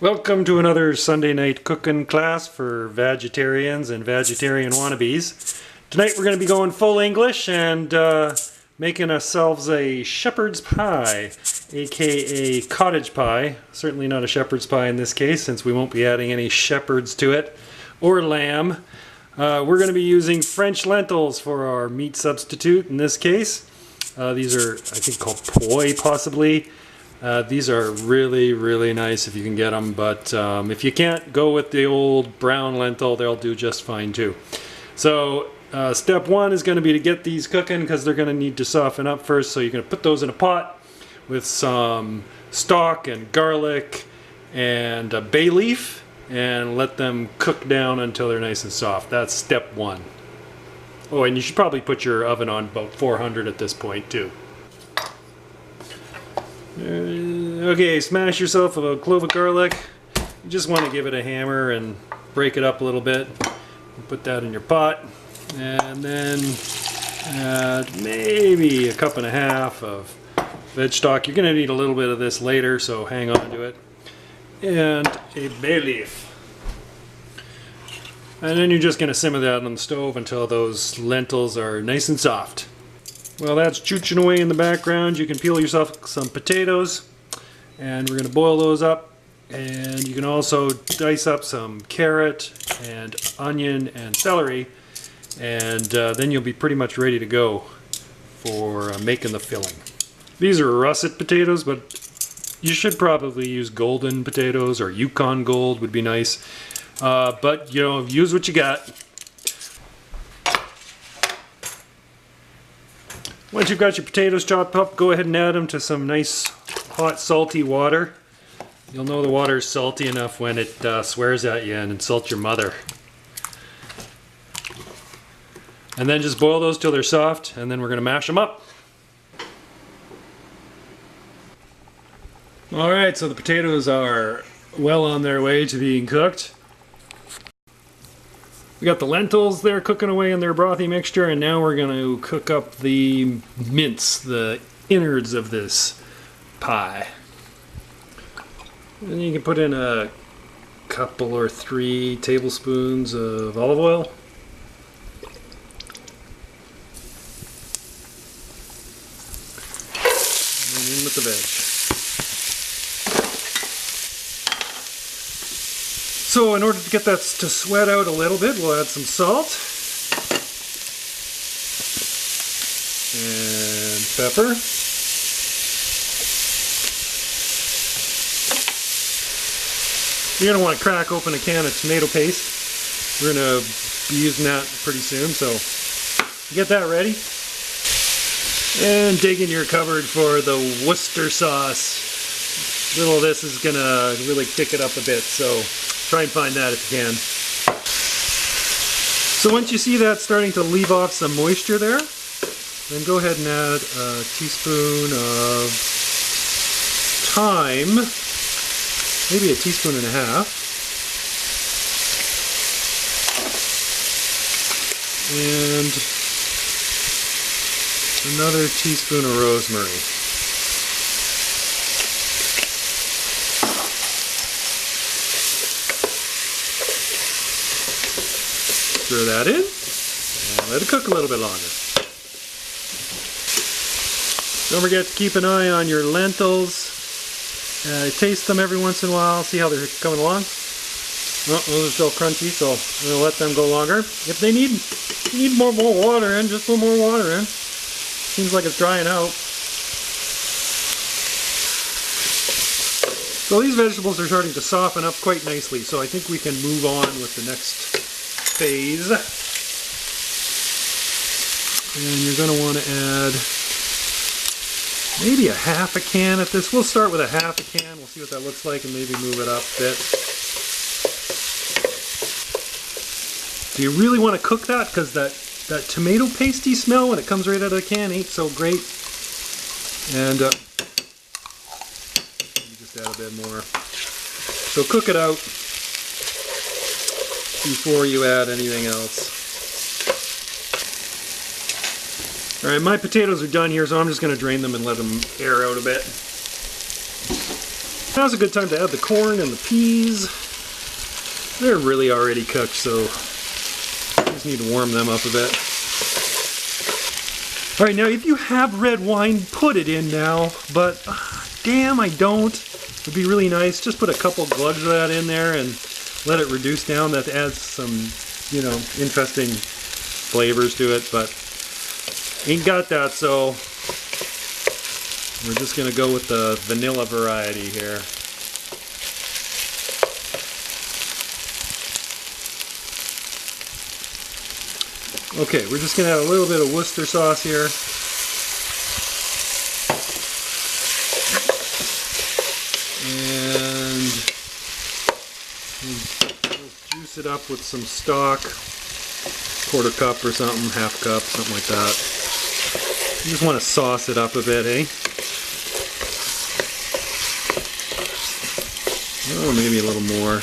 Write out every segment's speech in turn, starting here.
Welcome to another Sunday night cooking class for vegetarians and vegetarian wannabes. Tonight we're going to be going full English and making ourselves a shepherd's pie, aka cottage pie. Certainly not a shepherd's pie in this case, since we won't be adding any shepherds to it, or lamb. We're going to be using French lentils for our meat substitute in this case. These are, I think, called poi possibly. These are really nice if you can get them, but if you can't, go with the old brown lentil. They'll do just fine too. So step one is going to be to get these cooking, because they're going to need to soften up first. So you're going to put those in a pot with some stalk and garlic and a bay leaf and let them cook down until they're nice and soft. That's step one. Oh, and you should probably put your oven on about 400 at this point too. Okay, smash yourself a clove of garlic. You just want to give it a hammer and break it up a little bit. Put that in your pot, and then add maybe a cup and a half of veg stock. You're going to need a little bit of this later, so hang on to it. And a bay leaf. And then you're just going to simmer that on the stove until those lentils are nice and soft. Well, that's chooching away in the background. You can peel yourself some potatoes, and we're going to boil those up. And you can also dice up some carrot and onion and celery, and then you'll be pretty much ready to go for making the filling. These are russet potatoes, but you should probably use golden potatoes, or Yukon Gold would be nice. But, you know, use what you got. Once you've got your potatoes chopped up, go ahead and add them to some nice hot salty water. You'll know the water is salty enough when it swears at you and insults your mother. And then just boil those till they're soft, and then we're going to mash them up. Alright, so the potatoes are well on their way to being cooked. We got the lentils there cooking away in their brothy mixture, and now we're going to cook up the mince, the innards of this pie. And you can put in a couple or 3 tablespoons of olive oil. And in with the veg. So in order to get that to sweat out a little bit, we'll add some salt and pepper. You're going to want to crack open a can of tomato paste. We're going to be using that pretty soon, so get that ready. And dig in your cupboard for the Worcestershire sauce. A little of this is going to really thick it up a bit, so try and find that if you can. So once you see that starting to leave off some moisture there, then go ahead and add a teaspoon of thyme, maybe a teaspoon and a half, and another teaspoon of rosemary. Stir that in and let it cook a little bit longer. Don't forget to keep an eye on your lentils. Taste them every once in a while, see how they're coming along. Well, those are still crunchy, so I'm going to let them go longer. If they need more water in, just put more water in. Seems like it's drying out. So these vegetables are starting to soften up quite nicely, so I think we can move on with the next phase. And you're going to want to add maybe a half a can at this. We'll start with a half a can. We'll see what that looks like and maybe move it up a bit. Do you really want to cook that? Because that tomato pasty smell when it comes right out of the can ain't so great. And you just add a bit more. So cook it out before you add anything else. Alright, my potatoes are done here, so I'm just going to drain them and let them air out a bit. Now's a good time to add the corn and the peas. They're really already cooked, so just need to warm them up a bit. Alright, now if you have red wine, put it in now, but damn, I don't. It would be really nice. Just put a couple glugs of that in there and let it reduce down. That adds some, you know, interesting flavors to it, but ain't got that, so we're just gonna go with the vanilla variety here. Okay, we're just gonna add a little bit of Worcester sauce here. And we'll juice it up with some stock. Quarter cup or something, half cup, something like that. You just want to sauce it up a bit, eh? Oh, maybe a little more.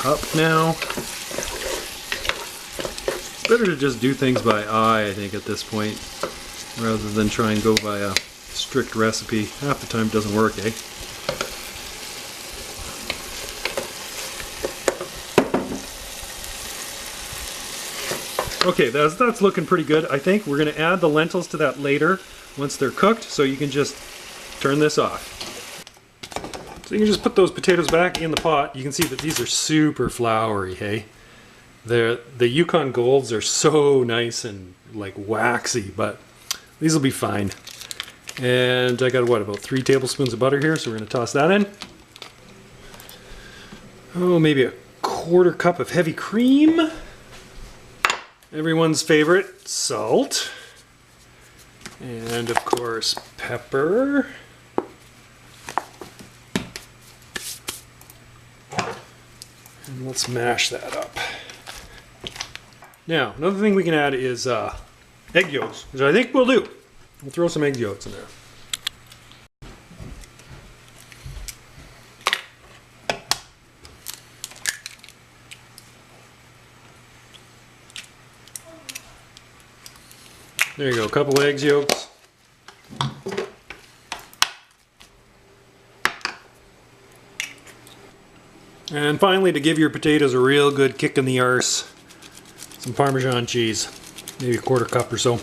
Cup now. It's better to just do things by eye, I think, at this point, rather than try and go by a strict recipe. Half the time it doesn't work, eh? Okay, that's looking pretty good. I think we're going to add the lentils to that later once they're cooked, so you can just turn this off. So you can just put those potatoes back in the pot. You can see that these are super floury, hey? The Yukon Golds are so nice and like waxy, but these will be fine. And I got, what, about 3 tablespoons of butter here, so we're going to toss that in. Oh, maybe a quarter cup of heavy cream. Everyone's favorite, salt. And of course, pepper. And let's mash that up. Now, another thing we can add is egg yolks, which I think we'll do. We'll throw some egg yolks in there. There you go, a couple egg yolks. And finally, to give your potatoes a real good kick in the arse, some Parmesan cheese, maybe a quarter cup or so.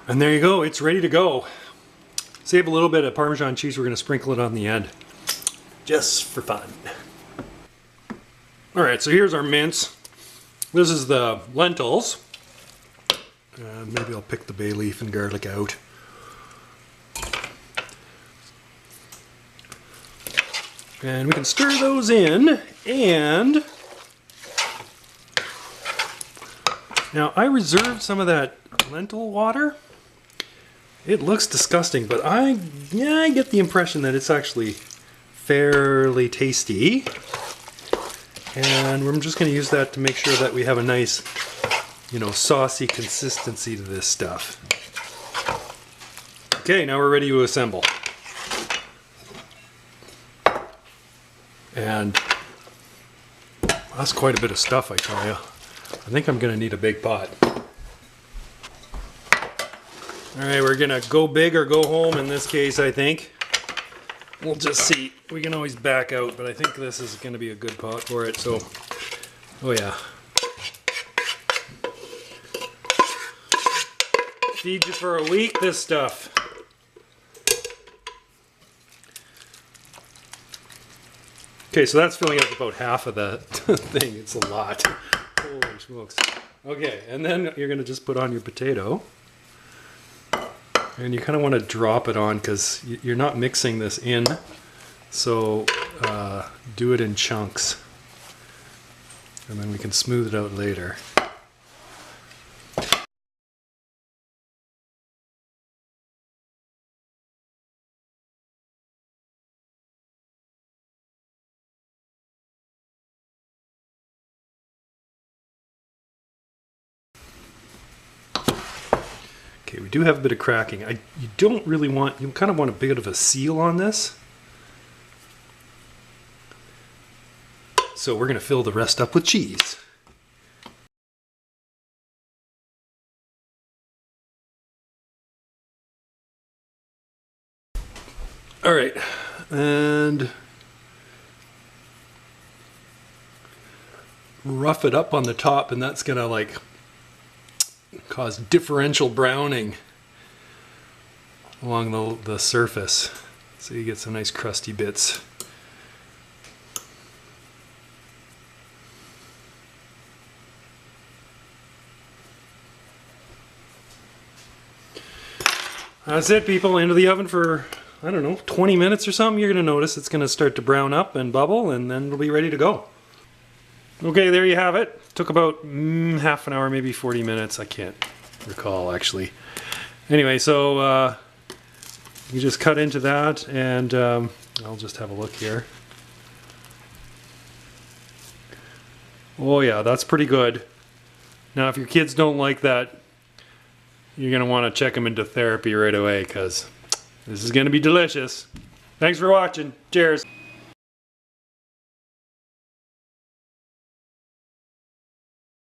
And there you go, it's ready to go. Save a little bit of Parmesan cheese, we're going to sprinkle it on the end. Just for fun. Alright, so here's our mince. This is the lentils. Maybe I'll pick the bay leaf and garlic out. And we can stir those in, and now I reserved some of that lentil water. It looks disgusting, but I get the impression that it's actually fairly tasty. And we're just going to use that to make sure that we have a nice, you know, saucy consistency to this stuff. Okay, now we're ready to assemble. And that's quite a bit of stuff, I tell you. I think I'm going to need a big pot. Alright, we're going to go big or go home in this case, I think. We'll just see. We can always back out, but I think this is going to be a good pot for it, so... Oh yeah. Feed you for a week, this stuff. Okay, so that's filling up about half of the thing. It's a lot. Holy smokes. Okay, and then you're going to just put on your potato. And you kind of want to drop it on because you're not mixing this in. So do it in chunks. And then we can smooth it out later. Okay, we do have a bit of cracking. You don't really want, you kind of want a bit of a seal on this. So we're going to fill the rest up with cheese. All right, and rough it up on the top, and that's gonna like cause differential browning along the surface, so you get some nice crusty bits. That's it, people. Into the oven for, I don't know, 20 minutes or something. You're going to notice it's going to start to brown up and bubble, and then it'll be ready to go. Okay, there you have it. Took about half an hour, maybe 40 minutes. I can't recall, actually. Anyway, so you just cut into that, and I'll just have a look here. Oh yeah, that's pretty good. Now, if your kids don't like that, you're going to want to check them into therapy right away, because this is going to be delicious. Thanks for watching. Cheers.